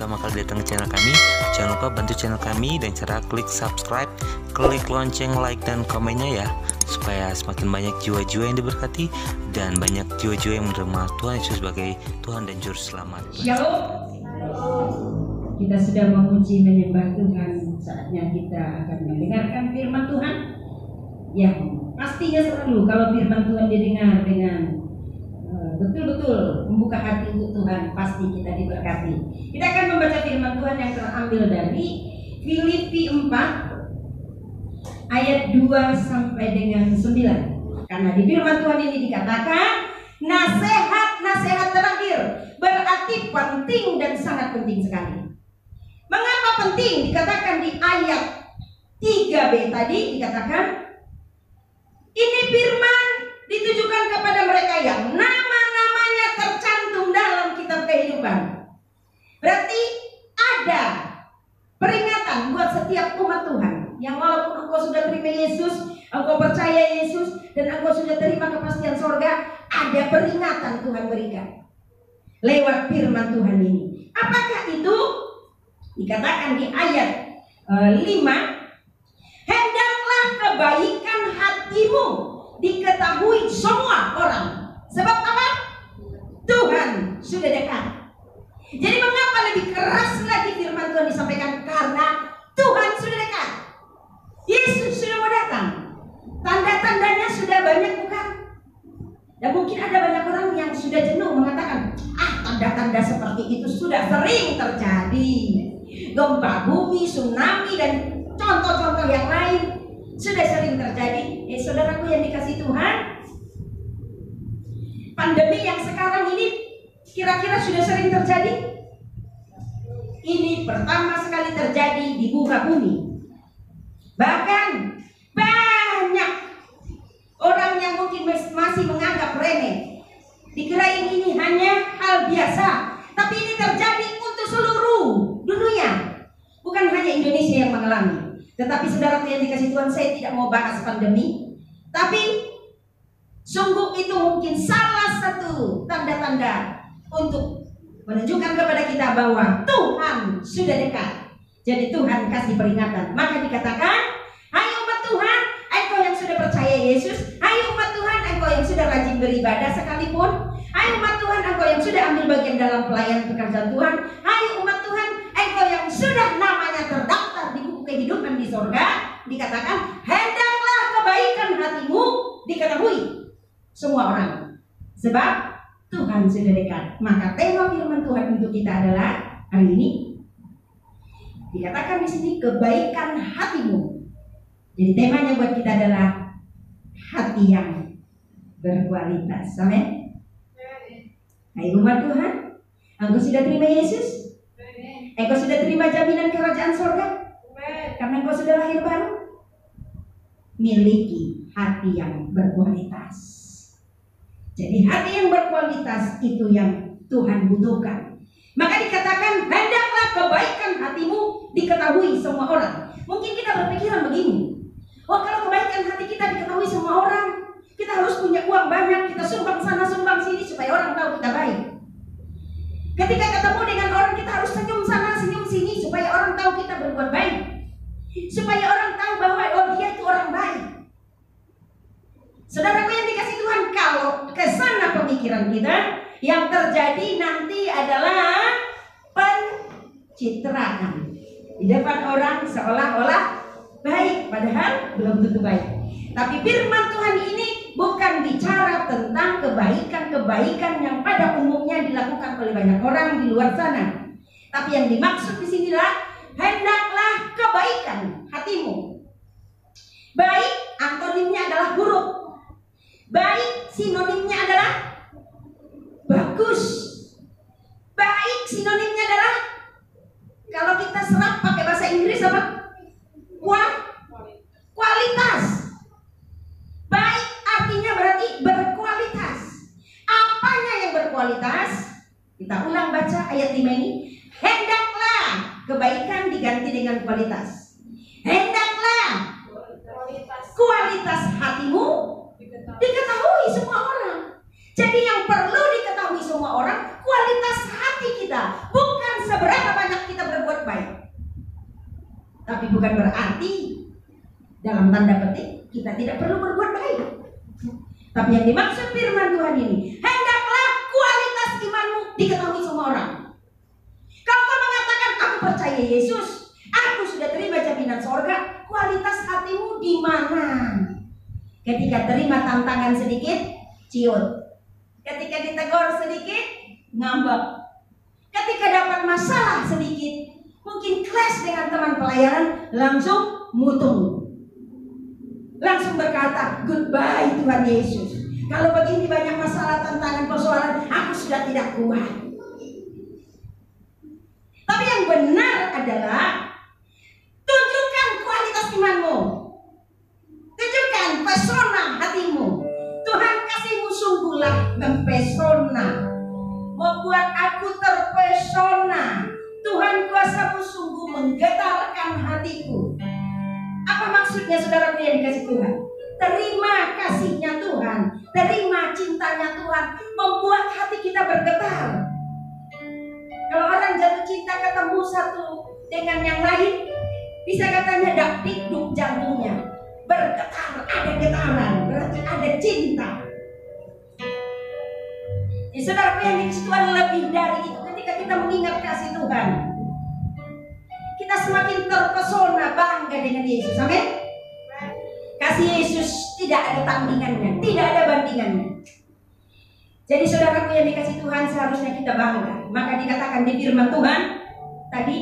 pertama kali datang ke channel kami, jangan lupa bantu channel kami dan cara klik subscribe, klik lonceng, like dan komennya ya, supaya semakin banyak jiwa-jiwa yang diberkati dan banyak jiwa-jiwa yang menerima Tuhan Yesus sebagai Tuhan dan Juru Selamat. Shalom. Kita sudah memuji menyembah Tuhan, saatnya kita akan mendengarkan firman Tuhan. Ya, pastinya selalu kalau firman Tuhan didengar dengan betul-betul membuka hati untuk Tuhan, pasti kita diberkati. Kita akan membaca firman Tuhan yang terambil dari Filipi 4 ayat 2 sampai dengan 9. Karena di firman Tuhan ini dikatakan nasihat terakhir berarti penting dan sangat penting sekali. Mengapa penting? Dikatakan di ayat 3b tadi dikatakan ini firman ditujukan kepada mereka yang nama-namanya tercantum dalam kitab kehidupan. Berarti ada peringatan buat setiap umat Tuhan yang walaupun engkau sudah terima Yesus, engkau percaya Yesus, dan engkau sudah terima kepastian sorga, ada peringatan Tuhan berikan lewat firman Tuhan ini. Apakah itu? Dikatakan di ayat 5, hendaklah kebaikan hatimu diketahui semua orang. Sebab apa? Tuhan sudah dekat. Jadi mengapa lebih keras lagi firman Tuhan disampaikan? Karena Tuhan sudah dekat. Yesus sudah mau datang. Tanda-tandanya sudah banyak bukan? Dan mungkin ada banyak orang yang sudah jenuh mengatakan, tanda-tanda seperti itu sudah sering terjadi. Gempa bumi, tsunami, dan contoh-contoh yang lain sudah sering terjadi. Saudaraku yang dikasih Tuhan, pandemi yang sekarang ini kira-kira sudah sering terjadi? Ini pertama sekali terjadi di muka bumi. Bahkan banyak orang yang mungkin masih menganggap remeh, dikirain ini hanya hal biasa. Tapi ini terjadi untuk seluruh dunia, bukan hanya Indonesia yang mengalami. Tetapi saudaraku yang dikasih Tuhan, saya tidak mau bahas pandemi, tapi sungguh itu mungkin salah satu tanda-tanda untuk menunjukkan kepada kita bahwa Tuhan sudah dekat. Jadi Tuhan kasih peringatan. Maka dikatakan, hai umat Tuhan, engkau yang sudah percaya Yesus, hai umat Tuhan, engkau yang sudah rajin beribadah sekalipun, hai umat Tuhan, engkau yang sudah ambil bagian dalam pelayanan pekerjaan Tuhan, hai umat Tuhan, engkau yang sudah namanya terdaftar di buku kehidupan di sorga, dikatakan hendaklah kebaikan hatimu diketahui semua orang, sebab Tuhan sudah dekat. Maka tema firman Tuhan untuk kita adalah hari ini dikatakan di sini kebaikan hatimu. Jadi temanya buat kita adalah hati yang berkualitas. Amin. Hai umat Tuhan, engkau sudah terima Yesus? Engkau sudah terima jaminan kerajaan surga? Karena engkau sudah lahir baru? Miliki hati yang berkualitas. Jadi hati yang berkualitas itu yang Tuhan butuhkan. Maka dikatakan hendaklah kebaikan hatimu diketahui semua orang. Mungkin kita berpikiran begini, kalau kebaikan hati kita diketahui semua orang, kita harus punya uang banyak, kita sumbang sana sumbang sini supaya orang tahu kita baik. Ketika ketemu dengan orang, kita harus senyum sana senyum sini supaya orang tahu kita berbuat baik, supaya orang tahu bahwa dia itu orang baik. Saudaraku yang dikasih Tuhan, kalau kesana pemikiran kita, yang terjadi nanti adalah pencitraan di depan orang seolah-olah baik, padahal belum tentu baik. Tapi firman Tuhan ini bukan bicara tentang kebaikan-kebaikan yang pada umumnya dilakukan oleh banyak orang di luar sana. Tapi yang dimaksud di sinilah hendaklah kebaikan hatimu. Baik antonimnya adalah buruk. Baik sinonimnya adalah bagus. Baik sinonimnya adalah, kalau kita serap pakai bahasa Inggris apa? Kualitas. Baik artinya berarti berkualitas. Apanya yang berkualitas? Kita ulang baca ayat 5 ini. Hendaklah kebaikan diganti dengan kualitas. Hendaklah kualitas hatimu diketahui semua orang. Jadi yang perlu diketahui semua orang, kualitas hati kita, bukan seberapa banyak bukan berarti dalam tanda petik kita tidak perlu berbuat baik. Tapi yang dimaksud firman Tuhan ini, hendaklah kualitas imanmu diketahui semua orang. Kalau kau mengatakan aku percaya Yesus, aku sudah terima jaminan sorga, kualitas hatimu di mana? Ketika terima tantangan sedikit, ciut. Ketika ditegur sedikit, ngambek. Ketika dapat masalah sedikit, mungkin clash dengan teman pelayanan, langsung mutung. Langsung berkata, goodbye Tuhan Yesus. Kalau begini banyak masalah, tantangan, persoalan, aku sudah tidak kuat. Tapi yang benar adalah tunjukkan kualitas imanmu. Tunjukkan pesona hatimu. Tuhan kasihmu sungguhlah mempesona, membuat aku terpesona. Tuhan kuasamu sungguh menggetarkan hatiku. Apa maksudnya saudara yang dikasih Tuhan? Terima kasihnya Tuhan, terima cintanya Tuhan, membuat hati kita bergetar. Kalau orang jatuh cinta ketemu satu dengan yang lain, bisa katanya dak dikduk jantungnya bergetar, ada getaran, berarti ada cinta. Ya, saudara yang dikasih Tuhan lebih dari itu. Ketika kita mengingat kasih Tuhan, kita semakin terpesona, bangga dengan Yesus. Amin. Kasih Yesus tidak ada tandingannya, tidak ada bandingannya. Jadi saudaraku yang dikasih Tuhan, seharusnya kita bangga. Maka dikatakan di firman Tuhan tadi,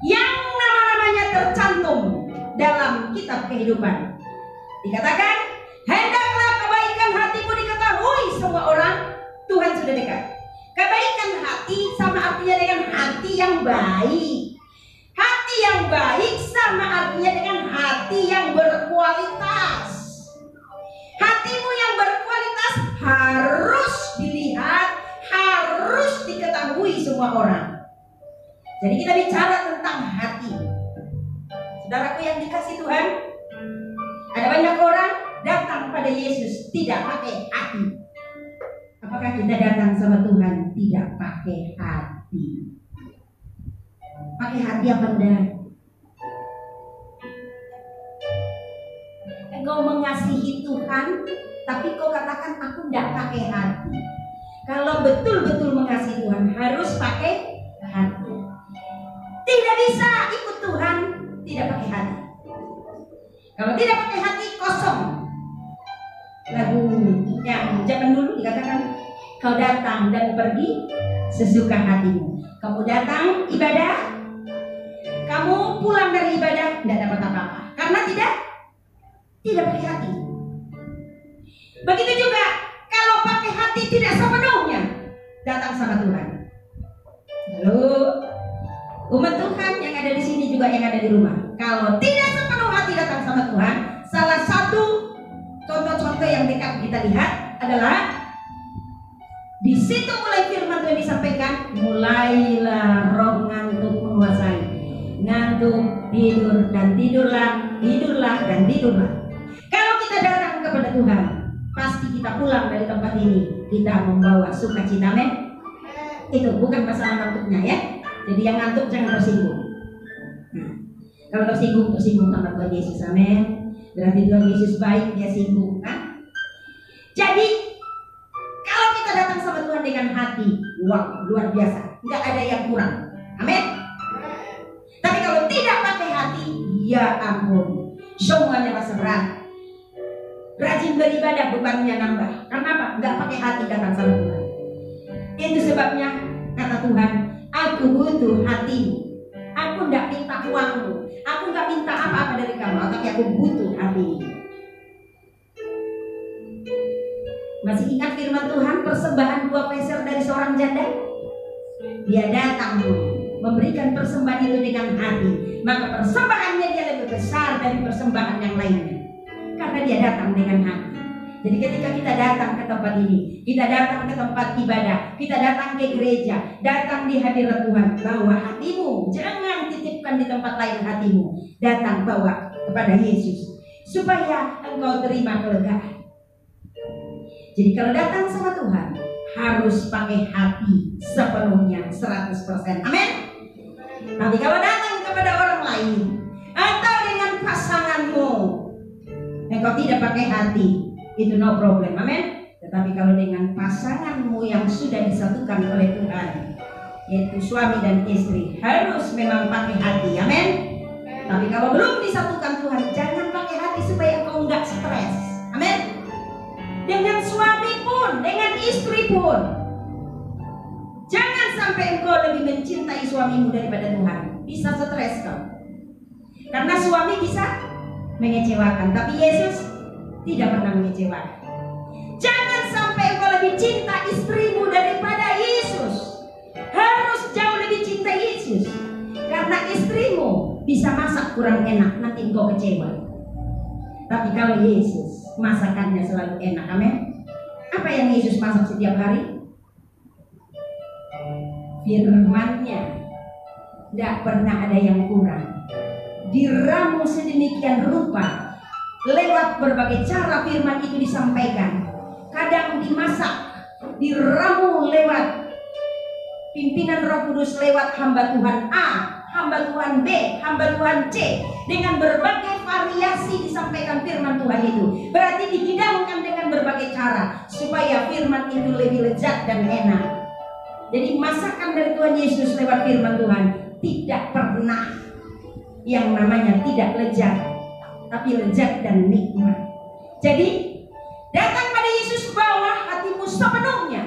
yang nama-namanya tercantum dalam kitab kehidupan, dikatakan, hendaklah kebaikan hatimu diketahui semua orang, Tuhan sudah dekat. Kebaikan hati sama artinya dengan hati yang baik. Hati yang baik sama artinya dengan hati yang berkualitas. Hatimu yang berkualitas harus dilihat, harus diketahui semua orang. Jadi kita bicara tentang hati. Saudaraku yang dikasih Tuhan, ada banyak orang datang pada Yesus tidak pakai hati. Apakah kita datang sama Tuhan tidak pakai hati? Pakai hati apa enggak? Engkau mengasihi Tuhan, tapi kau katakan aku enggak pakai hati. Kalau betul-betul mengasihi Tuhan harus pakai hati. Tidak bisa ikut Tuhan tidak pakai hati. Kalau tidak pakai hati kosong. Lagu yang zaman dulu dikatakan, kau datang dan pergi sesuka hatimu. Kamu datang ibadah, kamu pulang dari ibadah tidak dapat apa-apa karena tidak pakai hati. Begitu juga kalau pakai hati tidak sepenuhnya datang sama Tuhan. Lalu umat Tuhan yang ada di sini juga yang ada di rumah, kalau tidak sepenuh hati datang sama Tuhan, salah satu contoh-contoh yang dekat kita lihat adalah di situ mulai firman Tuhan disampaikan, mulailah roh ngantuk menguasai. Ngantuk, tidur dan tidurlah, tidurlah dan tidurlah. Kalau kita datang kepada Tuhan, pasti kita pulang dari tempat ini kita membawa sukacita, men. Itu bukan masalah ngantuknya ya. Jadi yang ngantuk jangan tersinggung. Kalau tersinggung sama Tuhan Yesus, amin. Berarti Tuhan Yesus baik, dia singgung kan? Jadi kalau kita datang sama Tuhan dengan hati, wow, luar biasa, nggak ada yang kurang, amin. Tapi kalau tidak pakai hati, ya ampun, semuanya rasa berat. Rajin beribadah bebannya nambah. Kenapa? Nggak pakai hati datang sama Tuhan. Itu sebabnya kata Tuhan, aku butuh hatimu. Aku nggak minta uangmu, aku nggak minta apa-apa dari kamu, tapi aku butuh hatimu. Masih ingat firman Tuhan, persembahan 2 peser dari seorang janda? Dia datang memberikan persembahan itu dengan hati, maka persembahannya dia lebih besar dari persembahan yang lainnya, karena dia datang dengan hati. Jadi ketika kita datang ke tempat ini, kita datang ke tempat ibadah, kita datang ke gereja, datang di hadirat Tuhan, bawa hatimu, jangan titipkan di tempat lain hatimu, datang bawa kepada Yesus supaya engkau terima kelegaan. Jadi kalau datang sama Tuhan harus pakai hati sepenuhnya 100%. Amin. Tapi kalau datang kepada orang lain atau dengan pasanganmu, engkau tidak pakai hati, itu no problem, amin. Tetapi kalau dengan pasanganmu yang sudah disatukan oleh Tuhan, yaitu suami dan istri, harus memang pakai hati, amin. Tapi kalau belum disatukan Tuhan, jangan pakai hati supaya engkau enggak stres, amin. Dengan suami pun, dengan istri pun, jangan sampai engkau lebih mencintai suamimu daripada Tuhan. Bisa stres kau, karena suami bisa mengecewakan, tapi Yesus tidak pernah mengecewakan. Jangan sampai engkau lebih cinta istrimu daripada Yesus. Harus jauh lebih cinta Yesus, karena istrimu bisa masak kurang enak, nanti engkau kecewa. Tapi kalau Yesus, masakannya selalu enak, amin. Apa yang Yesus masak setiap hari? Firman-Nya, tidak pernah ada yang kurang. Diramu sedemikian rupa, lewat berbagai cara firman itu disampaikan. Kadang dimasak, diramu lewat pimpinan Roh Kudus, lewat hamba Tuhan A, hamba Tuhan B, hamba Tuhan C, dengan berbagai variasi disampaikan firman Tuhan itu. Berarti dihidangkan dengan berbagai cara supaya firman itu lebih lezat dan enak. Jadi masakan dari Tuhan Yesus lewat firman Tuhan tidak pernah yang namanya tidak lezat, tapi lezat dan nikmat. Jadi datang pada Yesus, bawa hatimu sepenuhnya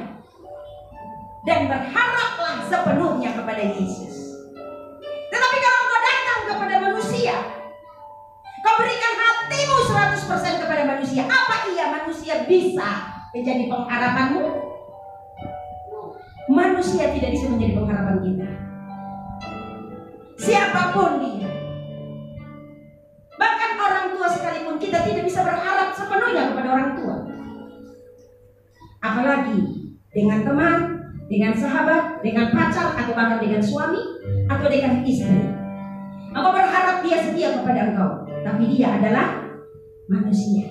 dan berharaplah sepenuhnya kepada Yesus. Tetapi kalau kau datang kepada manusia, kau berikan hatimu 100% kepada manusia, apa iya manusia bisa menjadi pengharapanmu? Manusia tidak bisa menjadi pengharapan kita, siapapun dia. Bahkan orang tua sekalipun, kita tidak bisa berharap sepenuhnya kepada orang tua. Apalagi dengan teman, dengan sahabat, dengan pacar, atau bahkan dengan suami, atau dengan istri. Engkau berharap dia setia kepada engkau, tapi dia adalah manusia.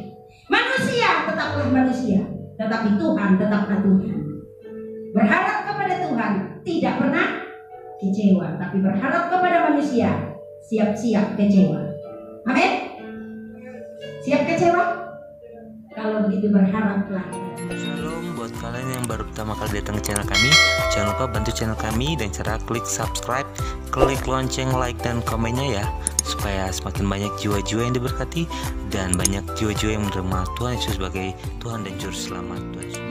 Manusia tetaplah manusia, tetapi Tuhan tetaplah Tuhan. Berharap kepada Tuhan tidak pernah kecewa, tapi berharap kepada manusia siap-siap kecewa. Amin. Siap kecewa? Kalau begitu berharaplah. Shalom buat kalian yang baru pertama kali datang ke channel kami. Jangan lupa bantu channel kami dengan cara klik subscribe, klik lonceng, like dan komennya ya, supaya semakin banyak jiwa-jiwa yang diberkati dan banyak jiwa-jiwa yang menerima Tuhan Yesus sebagai Tuhan dan Juru Selamat. Tuhan Yesus.